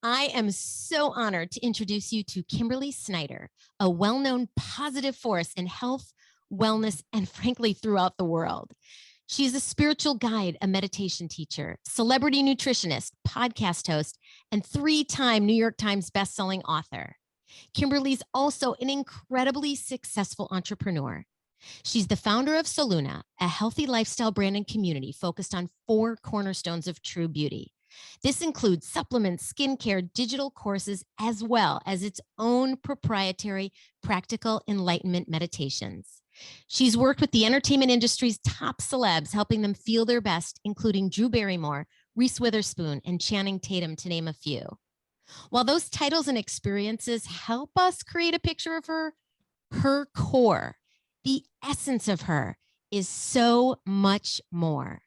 I am so honored to introduce you to Kimberly Snyder, a well known positive force in health, wellness, and frankly, throughout the world. She's a spiritual guide, a meditation teacher, celebrity nutritionist, podcast host, and 3-time New York Times bestselling author. Kimberly's also an incredibly successful entrepreneur. She's the founder of Solluna, a healthy lifestyle brand and community focused on 4 cornerstones of true beauty. This includes supplements, skincare, digital courses, as well as its own proprietary practical enlightenment meditations. She's worked with the entertainment industry's top celebs, helping them feel their best, including Drew Barrymore, Reese Witherspoon, and Channing Tatum, to name a few. While those titles and experiences help us create a picture of her, her core, the essence of her, is so much more.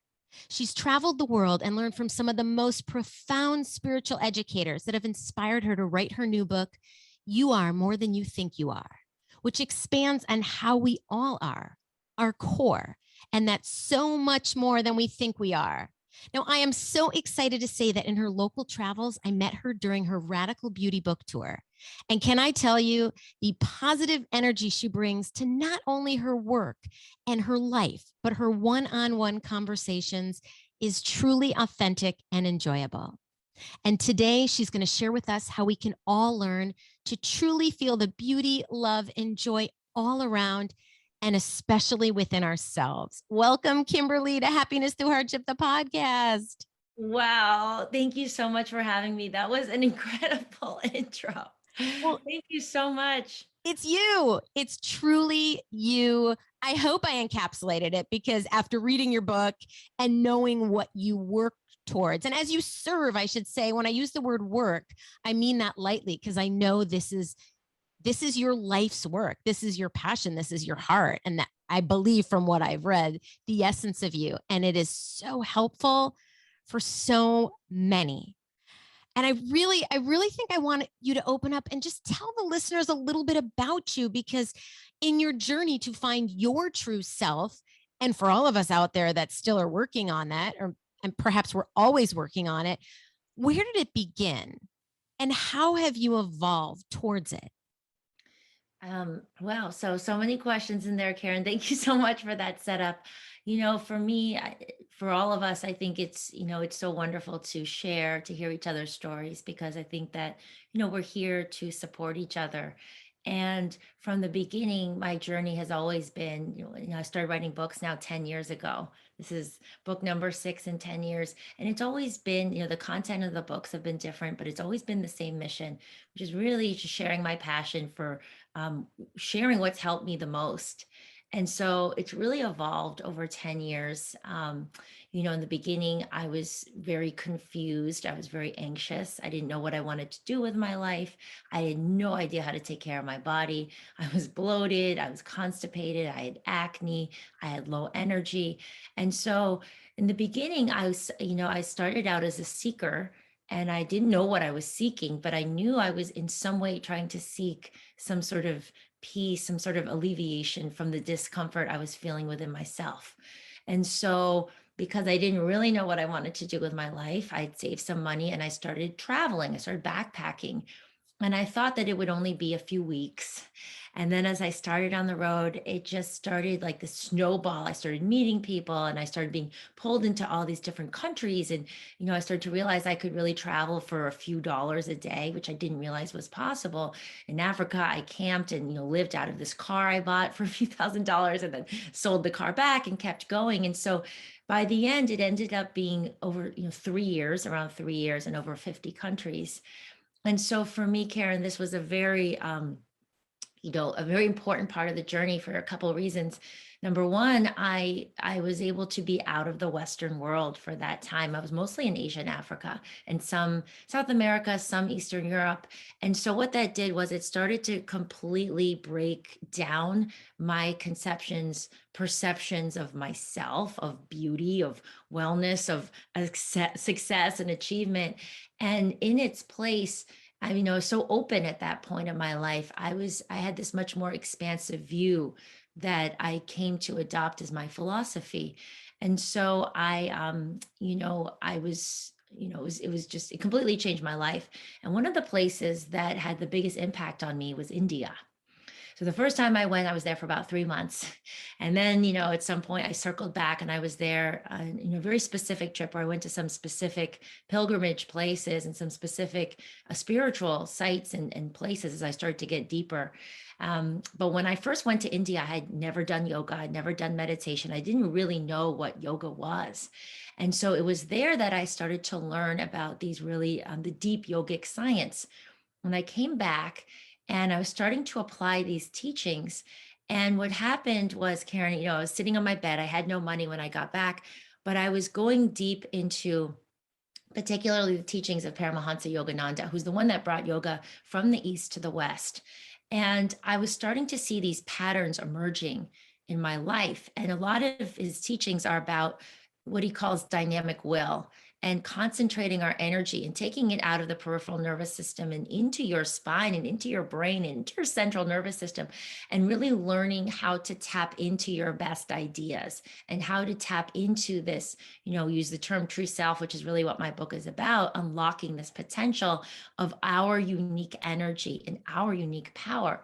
She's traveled the world and learned from some of the most profound spiritual educators that have inspired her to write her new book, You Are More Than You Think You Are, which expands on how we all are, our core, and that's so much more than we think we are. Now, I am so excited to say that in her local travels, I met her during her Radical Beauty book tour. And can I tell you, the positive energy she brings to not only her work and her life, but her one-on-one conversations is truly authentic and enjoyable. And today she's going to share with us how we can all learn to truly feel the beauty, love, and joy all around, and especially within ourselves. Welcome, Kimberly, to Happiness Through Hardship, the podcast. Wow. Thank you so much for having me. That was an incredible intro. Well, Thank you so much. it's you. It's truly you. I hope I encapsulated it because after reading your book and knowing what you work towards, and as you serve, I should say, when I use the word work, I mean that lightly because I know this is your life's work. This is your passion. This is your heart. And that I believe from what I've read, the essence of you. And it is so helpful for so many. And I really think I want you to open up and just tell the listeners a little bit about you, because in your journey to find your true self, and for all of us out there that still are working on that, or and perhaps we're always working on it, where did it begin? And how have you evolved towards it? Wow. So many questions in there, Caryn. Thank you so much for that setup. For me, for all of us, I think it's so wonderful to share, to hear each other's stories, because I think that, we're here to support each other. And from the beginning, my journey has always been, I started writing books now 10 years ago. This is book number 6 in 10 years. And it's always been, the content of the books have been different, but it's always been the same mission, which is really just sharing my passion for sharing what's helped me the most. And so it's really evolved over 10 years. In the beginning, I was very confused. I was very anxious. I didn't know what I wanted to do with my life. I had no idea how to take care of my body. I was bloated. I was constipated. I had acne. I had low energy. And so in the beginning, I started out as a seeker, and I didn't know what I was seeking, but I knew I was in some way trying to seek some sort of peace, some sort of alleviation from the discomfort I was feeling within myself. And so, because I didn't really know what I wanted to do with my life, I'd saved some money and I started traveling. I started backpacking. And I thought that it would only be a few weeks. And then as I started on the road, it just started like the snowball. I started meeting people and I started being pulled into all these different countries. And, I started to realize I could really travel for a few dollars a day, which I didn't realize was possible. In Africa, I camped and, lived out of this car I bought for a few $1,000s and then sold the car back and kept going. And so by the end, it ended up being over, 3 years, around 3 years, and over 50 countries. And so for me, Caryn, this was a very important part of the journey for a couple of reasons. Number one, I was able to be out of the Western world for that time. I was mostly in Asia and Africa and some South America, some Eastern Europe. And so what that did was it started to completely break down my perceptions of myself, of beauty, of wellness, of success and achievement. And in its place, I was so open at that point in my life. I had this much more expansive view that I came to adopt as my philosophy. And so I was it completely changed my life. And one of the places that had the biggest impact on me was India. So the first time I went, I was there for about 3 months. And then, at some point I circled back and I was there, a very specific trip where I went to some specific pilgrimage places and some specific spiritual sites and places as I started to get deeper. But when I first went to India, I had never done yoga. I'd never done meditation. I didn't really know what yoga was. And so it was there that I started to learn about these really, the deep yogic science. When I came back, and I was starting to apply these teachings. And what happened was, Caryn, I was sitting on my bed. I had no money when I got back, but I was going deep into particularly the teachings of Paramahansa Yogananda, who's the one that brought yoga from the East to the West. And I was starting to see these patterns emerging in my life. And a lot of his teachings are about what he calls dynamic will and concentrating our energy and taking it out of the peripheral nervous system and into your spine and into your brain and into your central nervous system, and really learning how to tap into your best ideas and how to tap into this, use the term true self, which is really what my book is about, unlocking this potential of our unique energy and our unique power.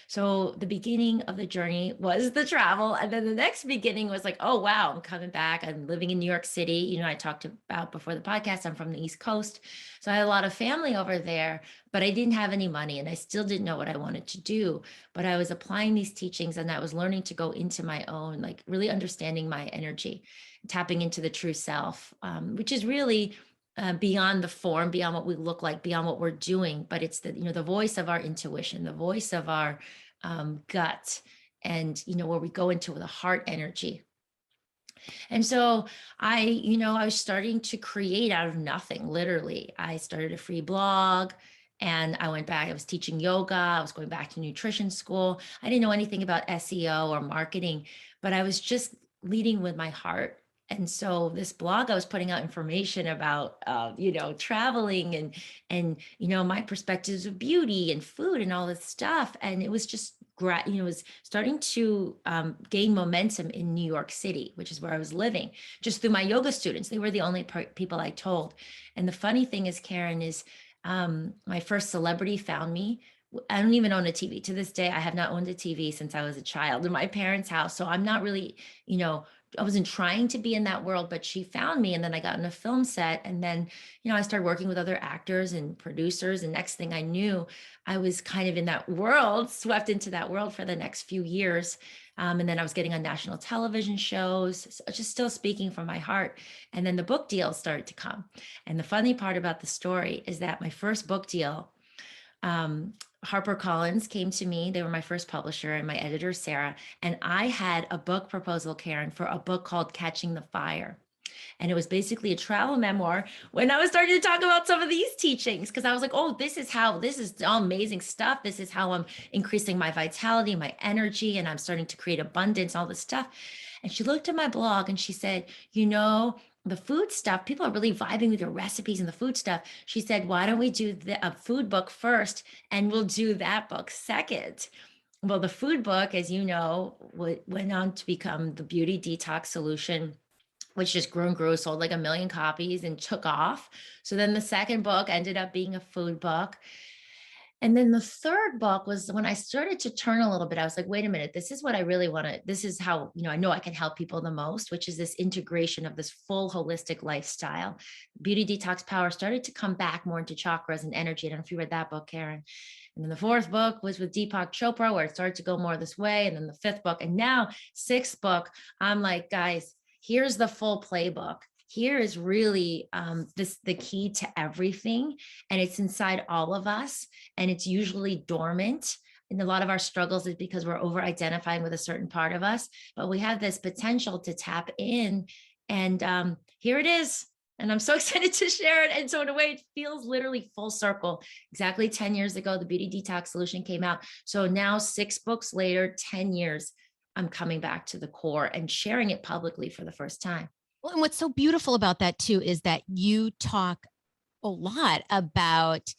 So the beginning of the journey was the travel. And then the next beginning was like, oh, wow, I'm coming back. I'm living in New York City. I talked about before the podcast, I'm from the East Coast. So I had a lot of family over there, but I didn't have any money and I still didn't know what I wanted to do. But I was applying these teachings and I was learning to go into my own, like really understanding my energy, tapping into the true self, which is really beyond the form, beyond what we look like, beyond what we're doing, but it's the voice of our intuition, the voice of our gut, and where we go into the heart energy. And so I was starting to create out of nothing. Literally, I started a free blog. And I went back, I was teaching yoga. I was going back to nutrition school. I didn't know anything about SEO or marketing, but I was just leading with my heart. And so this blog, I was putting out information about, traveling and my perspectives of beauty and food and all this stuff. And it was just it was starting to gain momentum in New York City, which is where I was living, just through my yoga students. They were the only people I told. And the funny thing is, Caryn, is my first celebrity found me. I don't even own a TV. To this day, I have not owned a TV since I was a child in my parents' house. So I'm not really, I wasn't trying to be in that world, but she found me. And then I got on a film set. And then, I started working with other actors and producers. And next thing I knew, I was kind of in that world, swept into that world for the next few years. And then I was getting on national television shows, just still speaking from my heart. And then the book deals started to come. And the funny part about the story is that my first book deal, HarperCollins came to me. They were my first publisher, and my editor, Sarah. And I had a book proposal, Caryn, for a book called Catching the Fire. And it was basically a travel memoir when I was starting to talk about some of these teachings, because I was like, oh, this is all amazing stuff. This is how I'm increasing my vitality, my energy, and I'm starting to create abundance, all this stuff. And she looked at my blog and she said, the food stuff, people are really vibing with your recipes and the food stuff. She said, why don't we do a food book first and we'll do that book second? Well, the food book, as you know, went on to become the Beauty Detox Solution, which just grew and grew, sold like 1 million copies and took off. So then the second book ended up being a food book. And then the third book was when I started to turn a little bit. I was like, wait a minute, this is what I really want to, this is how, I know I can help people the most, which is this integration of this full holistic lifestyle. Beauty Detox Power started to come back more into chakras and energy. I don't know if you read that book, Caryn. And then the fourth book was with Deepak Chopra, where it started to go more this way. And then the fifth book, and now sixth book, I'm like, guys, here's the full playbook. Here is really the key to everything. And it's inside all of us. And it's usually dormant. And a lot of our struggles is because we're over identifying with a certain part of us. But we have this potential to tap in. And here it is. And I'm so excited to share it. And so in a way, it feels literally full circle. Exactly 10 years ago, the Beauty Detox Solution came out. So now 6 books later, 10 years, I'm coming back to the core and sharing it publicly for the first time. Well, and what's so beautiful about that too is that you talk a lot about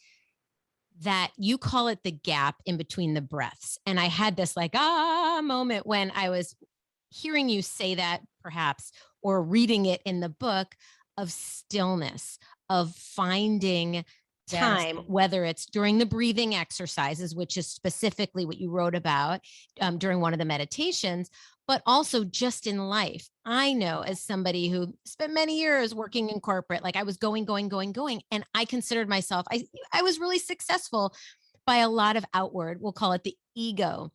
that. You call it the gap in between the breaths. And I had this moment when I was hearing you say that, perhaps, or reading it in the book, of stillness, of finding Yes. time, whether it's during the breathing exercises, which is specifically what you wrote about during one of the meditations, but also just in life. I know as somebody who spent many years working in corporate, like I was going, going, going, going, and I considered myself, I was really successful by a lot of outward, we'll call it the ego.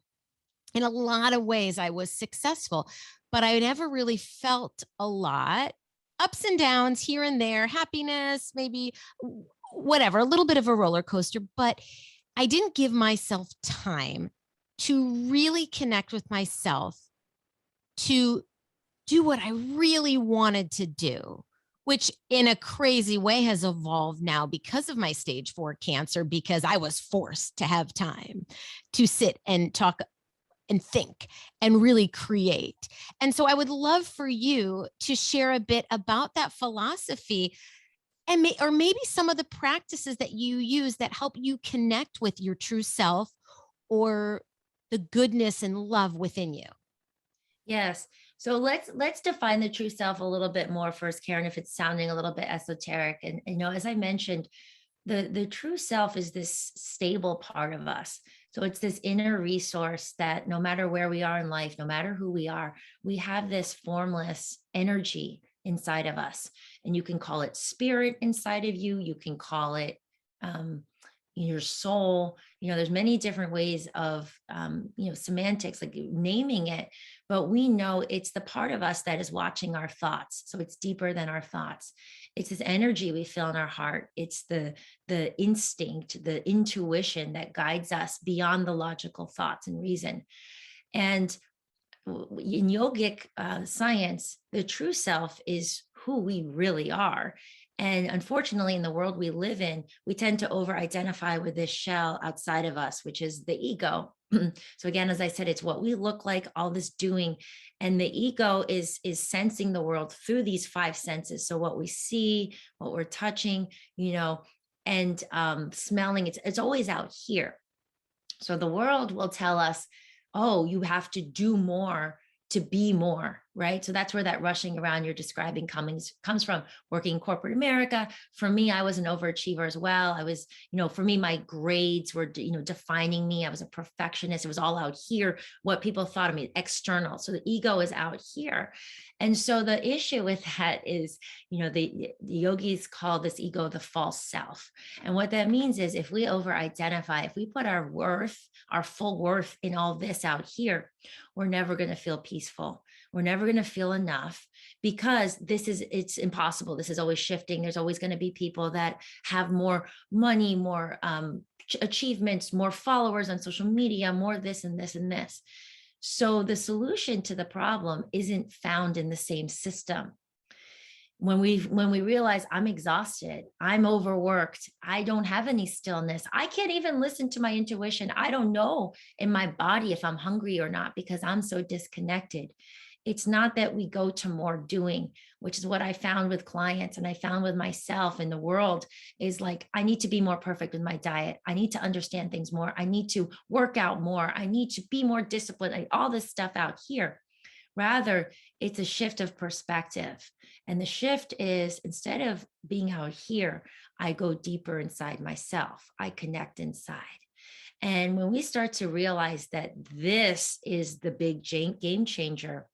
In a lot of ways, I was successful, but I never really felt a lot, ups and downs here and there, happiness, maybe whatever, a little bit of a roller coaster, but I didn't give myself time to really connect with myself, to do what I really wanted to do, which in a crazy way has evolved now because of my stage 4 cancer, because I was forced to have time to sit and talk and think and really create. And so I would love for you to share a bit about that philosophy and or maybe some of the practices that you use that help you connect with your true self or the goodness and love within you. Yes. So let's define the true self a little bit more first, Caryn, if it's sounding a little bit esoteric. And as I mentioned, the true self is this stable part of us. So it's this inner resource that no matter where we are in life, no matter who we are, we have this formless energy inside of us. And you can call it spirit inside of you. You can call it um, your soul. There's many different ways of semantics, like naming it, but we know it's the part of us that is watching our thoughts. So it's deeper than our thoughts. It's this energy we feel in our heart. It's the instinct, the intuition that guides us beyond the logical thoughts and reason. And in yogic science, the true self is who we really are. And unfortunately, in the world we live in, we tend to over identify with this shell outside of us, which is the ego. So again, as I said, it's what we look like, all this doing. And the ego is sensing the world through these 5 senses. So what we see, what we're touching, and smelling, it's always out here. So the world will tell us, oh, you have to do more to be more, right? So that's where that rushing around you're describing comes from. Working in corporate America, for me, I was an overachiever as well. I was, for me, my grades were, defining me. I was a perfectionist. It was all out here, what people thought of me, external. So the ego is out here. And so the issue with that is, the yogis call this ego the false self. And what that means is if we over identify, if we put our worth, our full worth in all this out here, we're never going to feel peaceful. We're never going to feel enough, because it's impossible. This is always shifting. There's always going to be people that have more money, more achievements, more followers on social media, more this and this and this. So the solution to the problem isn't found in the same system. When we realize I'm exhausted, I'm overworked, I don't have any stillness, I can't even listen to my intuition, I don't know in my body if I'm hungry or not because I'm so disconnected. It's not that we go to more doing, which is what I found with clients and I found with myself in the world, is like, I need to be more perfect with my diet. I need to understand things more. I need to work out more. I need to be more disciplined, all this stuff out here. Rather, it's a shift of perspective. And the shift is, instead of being out here, I go deeper inside myself. I connect inside. And when we start to realize that this is the big game changer,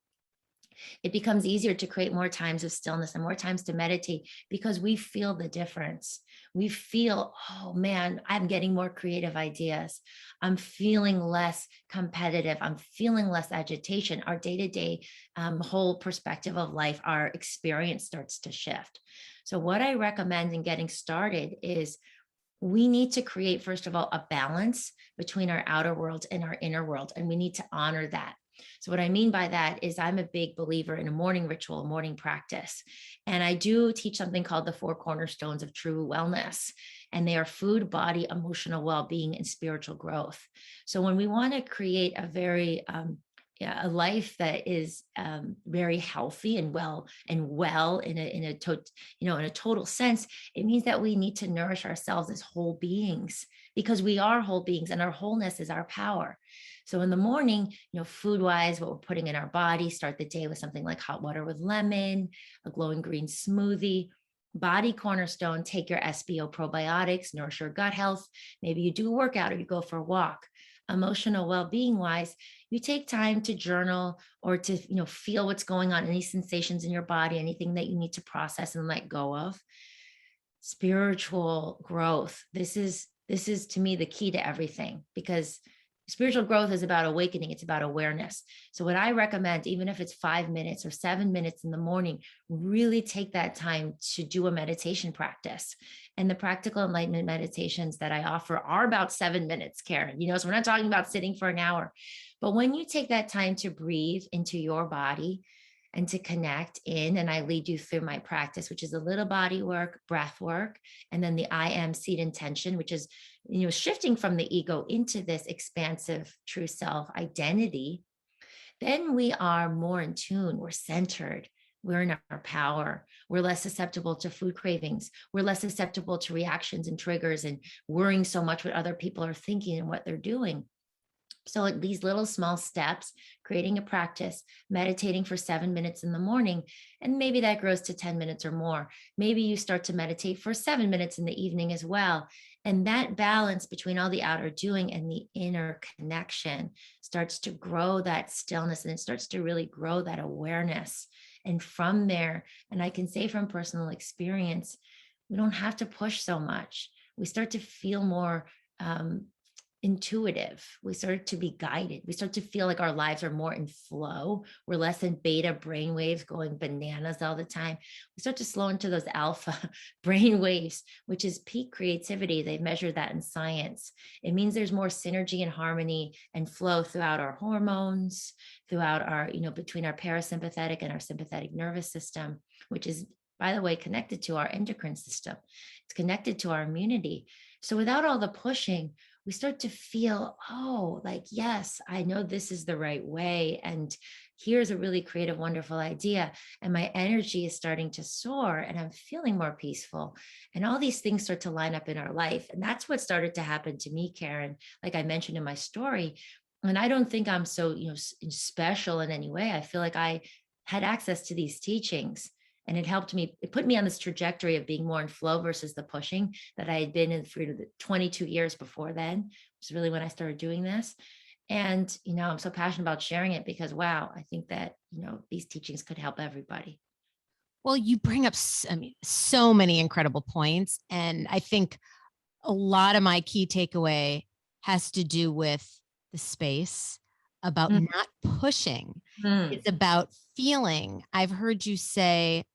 it becomes easier to create more times of stillness and more times to meditate, because we feel the difference. We feel, oh man, I'm getting more creative ideas. I'm feeling less competitive. I'm feeling less agitation. Our day-to-day whole perspective of life, our experience starts to shift. So what I recommend in getting started is, we need to create, first of all, a balance between our outer world and our inner world. And we need to honor that. So what I mean by that is, I'm a big believer in a morning ritual, a morning practice. And I do teach something called the 4 cornerstones of true wellness. And they are food, body, emotional well-being, and spiritual growth. So when we want to create a life that is very healthy and well in a total sense, it means that we need to nourish ourselves as whole beings, because we are whole beings and our wholeness is our power. So in the morning, food wise, what we're putting in our body, start the day with something like hot water with lemon, a glowing green smoothie, Body cornerstone, take your SBO probiotics, nourish your gut health. Maybe you do a workout or you go for a walk. Emotional well-being wise, you take time to journal or to, feel what's going on, any sensations in your body, anything that you need to process and let go of. Spiritual growth. This is to me the key to everything, because spiritual growth is about awakening. It's about awareness. So what I recommend, even if it's 5 minutes or 7 minutes in the morning, really take that time to do a meditation practice. And the practical enlightenment meditations that I offer are about 7 minutes, Caryn. So we're not talking about sitting for an hour. But when you take that time to breathe into your body and to connect in, and I lead you through my practice, which is a little body work, breath work, and then the I am seed intention, which is, shifting from the ego into this expansive true self identity, then we are more in tune, we're centered, we're in our power, we're less susceptible to food cravings, we're less susceptible to reactions and triggers and worrying so much what other people are thinking and what they're doing. So these little small steps, creating a practice, meditating for 7 minutes in the morning, and maybe that grows to 10 minutes or more. Maybe you start to meditate for 7 minutes in the evening as well. And that balance between all the outer doing and the inner connection starts to grow that stillness, and it starts to really grow that awareness. And from there, and I can say from personal experience, we don't have to push so much. We start to feel more intuitive. We start to be guided. We start to feel like our lives are more in flow. We're less in beta brain waves going bananas all the time. We start to slow into those alpha brain waves, which is peak creativity. They've measured that in science. It means there's more synergy and harmony and flow throughout our hormones, throughout our, between our parasympathetic and our sympathetic nervous system, which is, by the way, connected to our endocrine system. It's connected to our immunity. So without all the pushing, we start to feel, oh, like, yes, I know this is the right way. And here's a really creative, wonderful idea. And my energy is starting to soar and I'm feeling more peaceful. And all these things start to line up in our life. And that's what started to happen to me, Caryn, like I mentioned in my story. And I don't think I'm so, special in any way. I feel like I had access to these teachings. And it helped me, it put me on this trajectory of being more in flow versus the pushing that I had been in for the 22 years before then, which is really when I started doing this. And, I'm so passionate about sharing it because, wow, I think that, these teachings could help everybody. Well, you bring up, so many incredible points. And I think a lot of my key takeaway has to do with the space, about not pushing. It's about feeling. I've heard you say,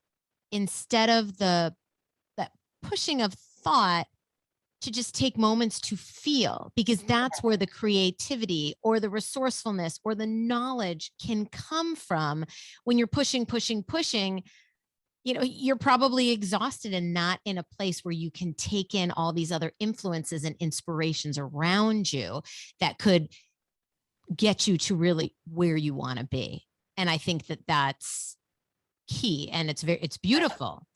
instead of that pushing of thought, to just take moments to feel, because that's where the creativity or the resourcefulness or the knowledge can come from. When you're pushing, you're probably exhausted and not in a place where you can take in all these other influences and inspirations around you that could get you to really where you want to be. And I think that that's key, and it's beautiful.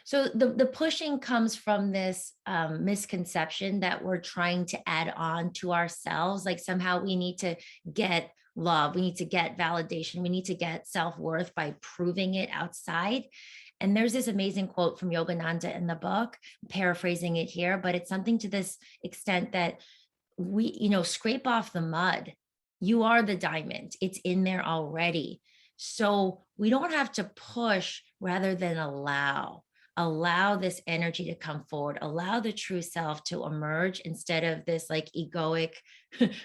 So the pushing comes from this misconception that we're trying to add on to ourselves. Like somehow we need to get love, we need to get validation, we need to get self-worth by proving it outside. And there's this amazing quote from Yogananda in the book, I'm paraphrasing it here, but it's something to this extent that we, scrape off the mud. You are the diamond. It's in there already. So we don't have to push rather than allow this energy to come forward, allow the true self to emerge instead of this like egoic,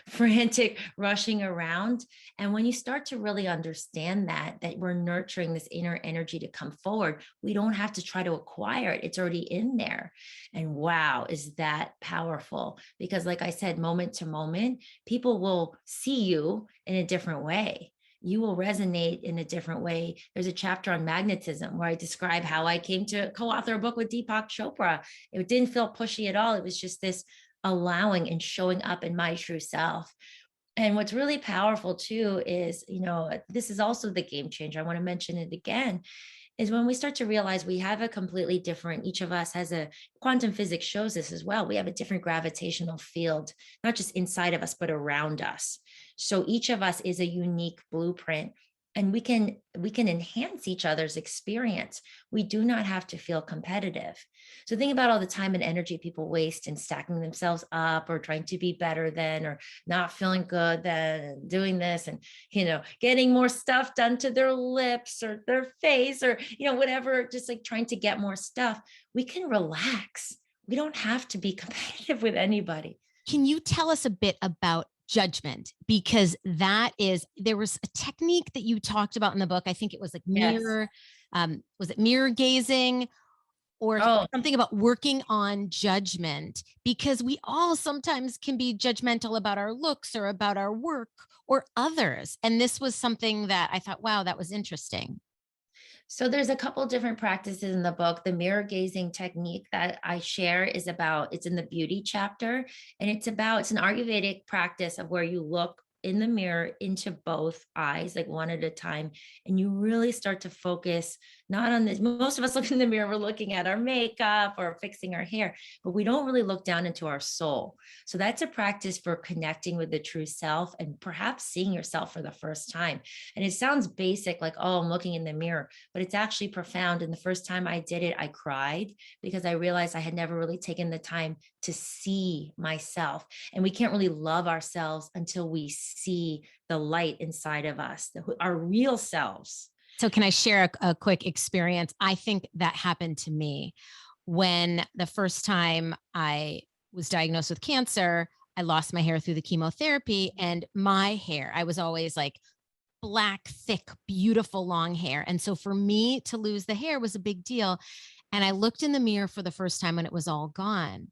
frantic rushing around. And when you start to really understand that we're nurturing this inner energy to come forward, we don't have to try to acquire it. It's already in there. And wow, is that powerful? Because like I said, moment to moment, people will see you in a different way. You will resonate in a different way. There's a chapter on magnetism where I describe how I came to co-author a book with Deepak Chopra. It didn't feel pushy at all. It was just this allowing and showing up in my true self. And what's really powerful too is, this is also the game changer. I want to mention it again, is when we start to realize we have a completely different, each of us has quantum physics shows this as well. We have a different gravitational field, not just inside of us, but around us. So each of us is a unique blueprint. and we can enhance each other's experience. We do not have to feel competitive. So think about all the time and energy people waste in stacking themselves up or trying to be better than, or not feeling good then, and doing this, and getting more stuff done to their lips or their face, or whatever, just like trying to get more stuff. We can relax. We don't have to be competitive with anybody. Can you tell us a bit about judgment? Because there was a technique that you talked about in the book. I think it was like Yes. was it mirror gazing or Oh, something about working on judgment? Because we all sometimes can be judgmental about our looks or about our work or others. And this was something that I thought, wow, that was interesting. so there's a couple different practices in the book. The mirror gazing technique that I share it's in the beauty chapter, and it's an Ayurvedic practice of where you look in the mirror into both eyes, like one at a time, and you really start to focus not on this. Most of us look in the mirror, we're looking at our makeup or fixing our hair, but we don't really look down into our soul. So that's a practice for connecting with the true self and perhaps seeing yourself for the first time. And it sounds basic, like, oh, I'm looking in the mirror, but it's actually profound. And the first time I did it, I cried because I realized I had never really taken the time to see myself. And we can't really love ourselves until we see the light inside of us, our real selves. So, can I share a quick experience? I think that happened to me when the first time I was diagnosed with cancer. I lost my hair through the chemotherapy, and my hair, I was always like black, thick, beautiful, long hair. And so for me to lose the hair was a big deal. And I looked in the mirror for the first time when it was all gone.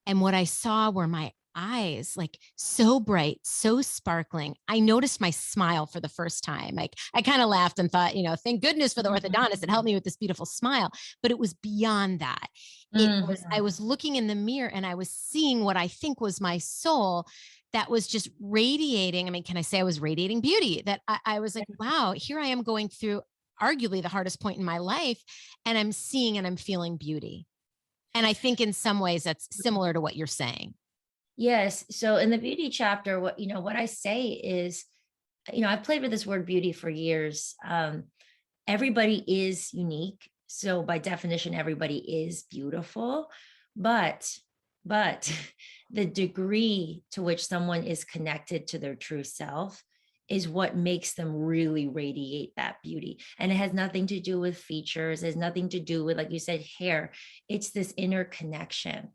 And what I saw were my eyes, like so bright, so sparkling. I noticed my smile for the first time. Like I kind of laughed and thought, thank goodness for the orthodontist that helped me with this beautiful smile. But it was beyond that. I Mhm. was looking in the mirror and I was seeing what I think was my soul that was just radiating. I mean, can I say I was radiating beauty? That I was like, wow, here I am going through arguably the hardest point in my life, and I'm seeing and I'm feeling beauty. And I think in some ways that's similar to what you're saying. Yes. So in the beauty chapter, what I say is, I've played with this word beauty for years. Everybody is unique. So by definition, everybody is beautiful. But but the degree to which someone is connected to their true self is what makes them really radiate that beauty. And it has nothing to do with features, it has nothing to do with, like you said, hair. It's this inner connection.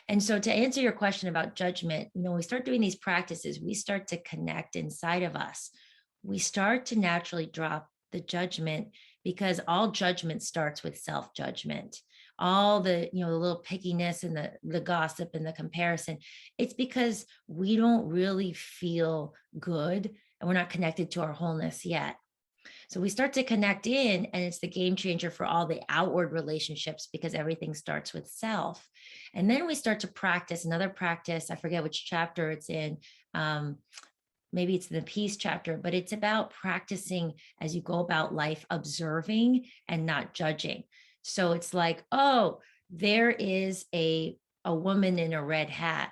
And so to answer your question about judgment, when we start doing these practices, we start to connect inside of us. We start to naturally drop the judgment, because all judgment starts with self-judgment. All the little pickiness and the gossip and the comparison, it's because we don't really feel good and we're not connected to our wholeness yet. So we start to connect in, and it's the game changer for all the outward relationships, because everything starts with self. And then we start to practice another practice. I forget which chapter it's in. Um, Maybe it's in the peace chapter, but it's about practicing as you go about life, observing and not judging. So it's like, oh, there is a woman in a red hat,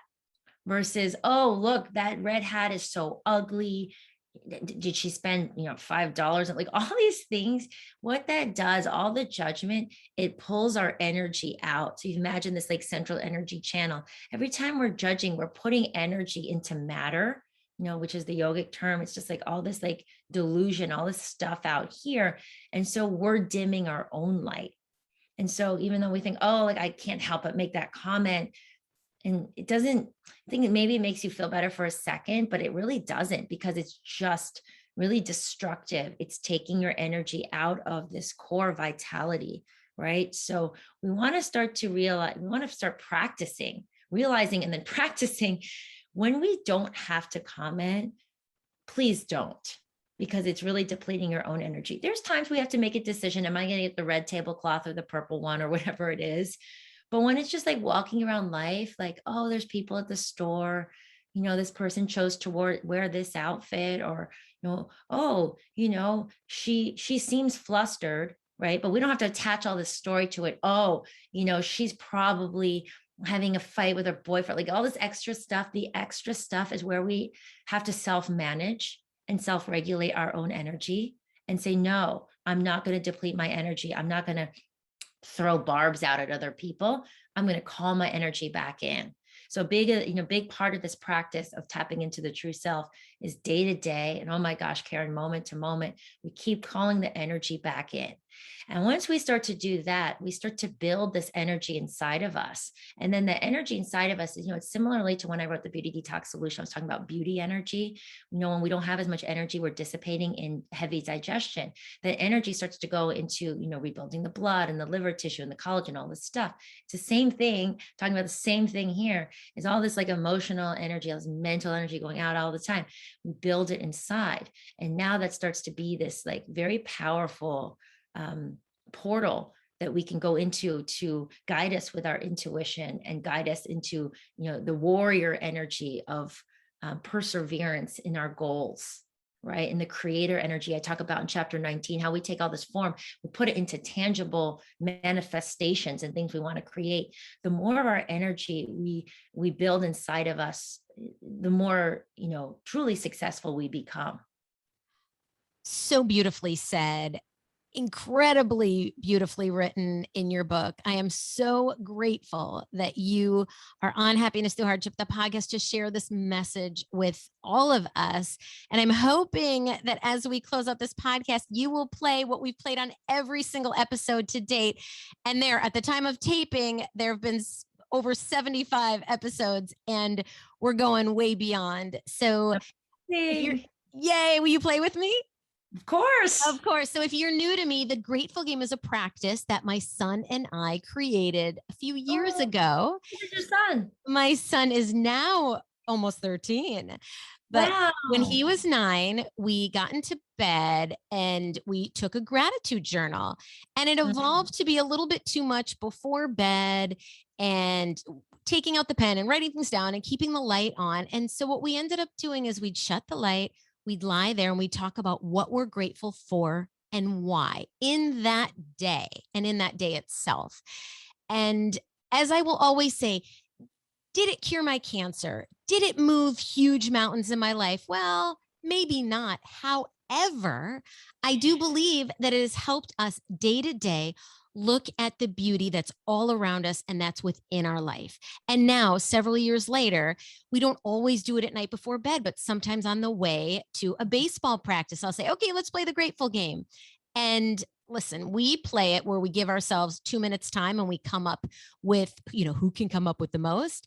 versus, oh, look, that red hat is so ugly. Did she spend $5? Like all these things, what that does, all the judgment, it pulls our energy out. So you imagine this like central energy channel. Every time we're judging, we're putting energy into matter, which is the yogic term. It's just like all this like delusion, all this stuff out here. And so we're dimming our own light. And so even though we think, oh, like I can't help but make that comment, and it doesn't, I think maybe it makes you feel better for a second, but it really doesn't, because it's just really destructive. It's taking your energy out of this core vitality, right? So we want to start to realize, we want to start practicing, realizing, and then practicing when we don't have to comment. Please don't, because it's really depleting your own energy. There's times we have to make a decision. Am I going to get the red tablecloth or the purple one or whatever it is? But when it's just like walking around life, like, oh, there's people at the store, this person chose to wear this outfit, or, oh, she seems flustered, right? But we don't have to attach all this story to it. Oh, she's probably having a fight with her boyfriend, like all this extra stuff. The extra stuff is where we have to self-manage and self-regulate our own energy. and say, no, I'm not going to deplete my energy. I'm not going to throw barbs out at other people. I'm going to call my energy back in. So big part of this practice of tapping into the true self is day to day. And oh my gosh, Caryn, moment to moment, we keep calling the energy back in. And once we start to do that, we start to build this energy inside of us. And then the energy inside of us is, it's similarly to when I wrote the Beauty Detox Solution, I was talking about beauty energy. When we don't have as much energy, we're dissipating in heavy digestion. The energy starts to go into, rebuilding the blood and the liver tissue and the collagen, all this stuff. It's the same thing, talking about the same thing here, is all this like emotional energy, all this mental energy going out all the time. We build it inside. And now that starts to be this like very powerful portal that we can go into to guide us with our intuition and guide us into, the warrior energy of perseverance in our goals, right? And the creator energy I talk about in chapter 19, how we take all this form, we put it into tangible manifestations and things we want to create. The more of our energy we build inside of us, the more, truly successful we become. So beautifully said. Incredibly beautifully written in your book. I am so grateful that you are on Happiness Through Hardship, the podcast, to share this message with all of us. And I'm hoping that as we close out this podcast, you will play what we've played on every single episode to date. And there, at the time of taping, there have been over 75 episodes, and we're going way beyond. So, yay, will you play with me? Of course. Of course. So if you're new to me, the Grateful Game is a practice that my son and I created a few years ago. Who's your son? My son is now almost 13. But when he was 9, we got into bed and we took a gratitude journal, and it evolved to be a little bit too much before bed and taking out the pen and writing things down and keeping the light on. And so what we ended up doing is we'd shut the light, we'd lie there, and we'd talk about what we're grateful for and why in that day and in that day itself. And as I will always say, did it cure my cancer? Did it move huge mountains in my life? Well, maybe not. However, I do believe that it has helped us day to day look at the beauty that's all around us and that's within our life. And now, several years later, we don't always do it at night before bed, but sometimes on the way to a baseball practice, I'll say, okay, let's play the Grateful Game. And listen, we play it where we give ourselves 2 minutes time and we come up with, who can come up with the most.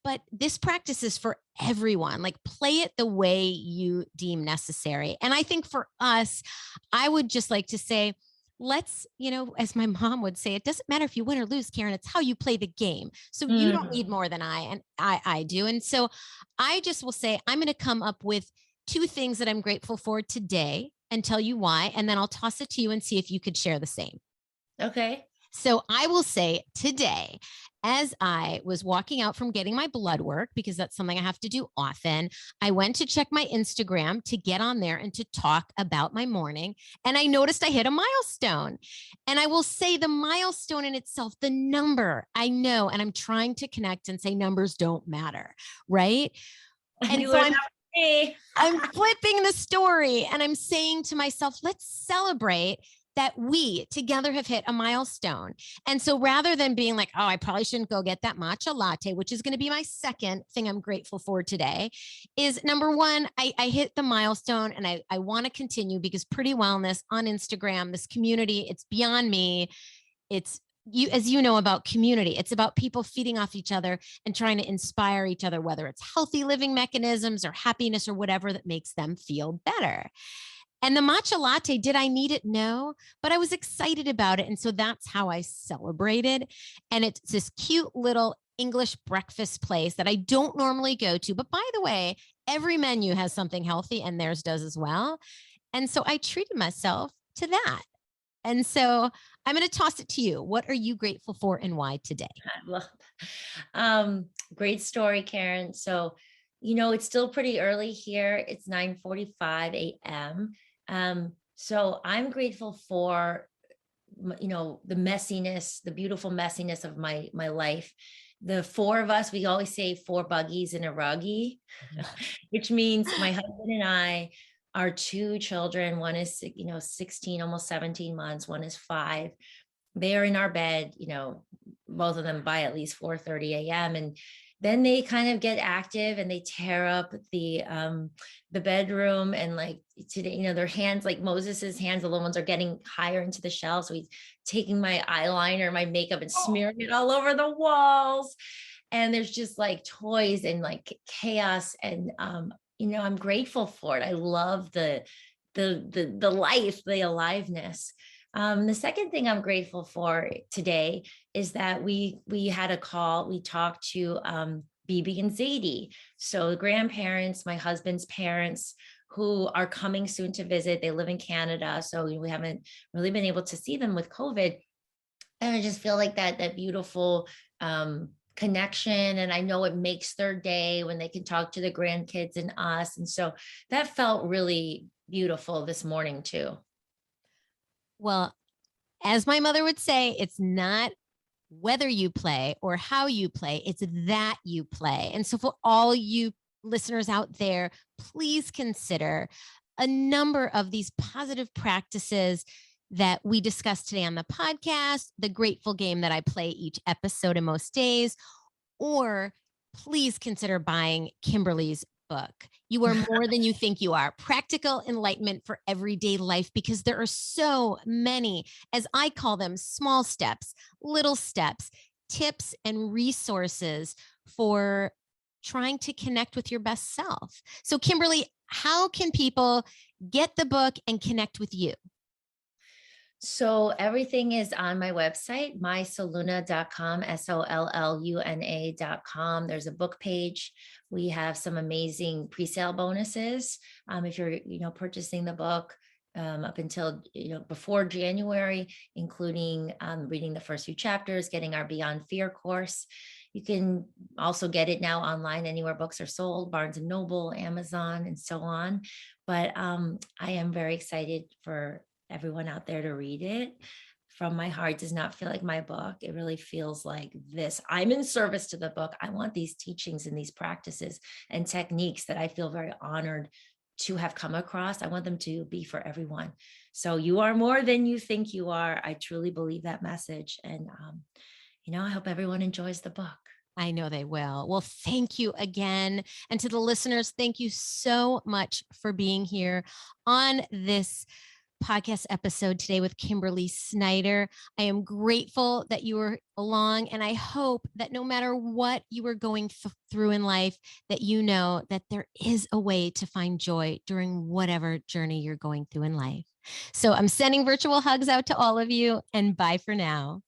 But this practice is for everyone. Like, play it the way you deem necessary. And I think for us, I would just like to say, let's, as my mom would say, it doesn't matter if you win or lose, Caryn, it's how you play the game. So you don't need more than I do. And so I just will say, I'm going to come up with 2 things that I'm grateful for today and tell you why. And then I'll toss it to you and see if you could share the same. Okay. So I will say today, as I was walking out from getting my blood work, because that's something I have to do often, I went to check my Instagram to get on there and to talk about my morning. And I noticed I hit a milestone. And I will say the milestone in itself, the number, I know, and I'm trying to connect and say numbers don't matter, right? And so I'm flipping the story and I'm saying to myself, let's celebrate that we together have hit a milestone. And so rather than being like, oh, I probably shouldn't go get that matcha latte, which is going to be my second thing I'm grateful for today, is number one, I hit the milestone and I want to continue, because Pretty Wellness on Instagram, this community, it's beyond me. It's as you know about community, it's about people feeding off each other and trying to inspire each other, whether it's healthy living mechanisms or happiness or whatever that makes them feel better. And the matcha latte, did I need it? No, but I was excited about it. And so that's how I celebrated. And it's this cute little English breakfast place that I don't normally go to. But by the way, every menu has something healthy and theirs does as well. And so I treated myself to that. And so I'm going to toss it to you. What are you grateful for and why today? Great story, Caryn. So, it's still pretty early here. It's 9:45 a.m. So I'm grateful for, the messiness, the beautiful messiness of my life. The 4 of us, we always say 4 buggies in a ruggie, which means my husband and I, our two children, one is, 16, almost 17 months, one is 5. They are in our bed, both of them by at least 4:30 a.m. And then they kind of get active and they tear up the bedroom, and like today, their hands, like Moses's hands, the little ones, are getting higher into the shelves. So he's taking my eyeliner, my makeup, and smearing it all over the walls. And there's just like toys and like chaos. And I'm grateful for it. I love the life, the aliveness. The second thing I'm grateful for today is that we had a call. We talked to Bibi and Zadie, so the grandparents, my husband's parents, who are coming soon to visit. They live in Canada, so we haven't really been able to see them with COVID. And I just feel like that beautiful connection. And I know it makes their day when they can talk to the grandkids and us. And so that felt really beautiful this morning too. Well, as my mother would say, it's not whether you play or how you play, it's that you play. And so for all you listeners out there, please consider a number of these positive practices that we discussed today on the podcast, the grateful game that I play each episode and most days, or please consider buying Kimberly's book. You are more than you think you are. Practical enlightenment for everyday life, because there are so many, as I call them, small steps, little steps, tips and resources for trying to connect with your best self. So Kimberly, how can people get the book and connect with you? So everything is on my website, mysolluna.com, SOLLUNA.com. There's a book page. We have some amazing pre-sale bonuses. If you're, purchasing the book up until, before January, including reading the first few chapters, getting our Beyond Fear course. You can also get it now online anywhere books are sold, Barnes and Noble, Amazon, and so on. But I am very excited for everyone out there to read it. From my heart, does not feel like my book. It really feels like this. I'm in service to the book. I want these teachings and these practices and techniques that I feel very honored to have come across. I want them to be for everyone. So you are more than you think you are. I truly believe that message. And, I hope everyone enjoys the book. I know they will. Well, thank you again. And to the listeners, thank you so much for being here on this podcast episode today with Kimberly Snyder. I am grateful that you were along, and I hope that no matter what you are going through in life, that you know that there is a way to find joy during whatever journey you're going through in life. So I'm sending virtual hugs out to all of you, and bye for now.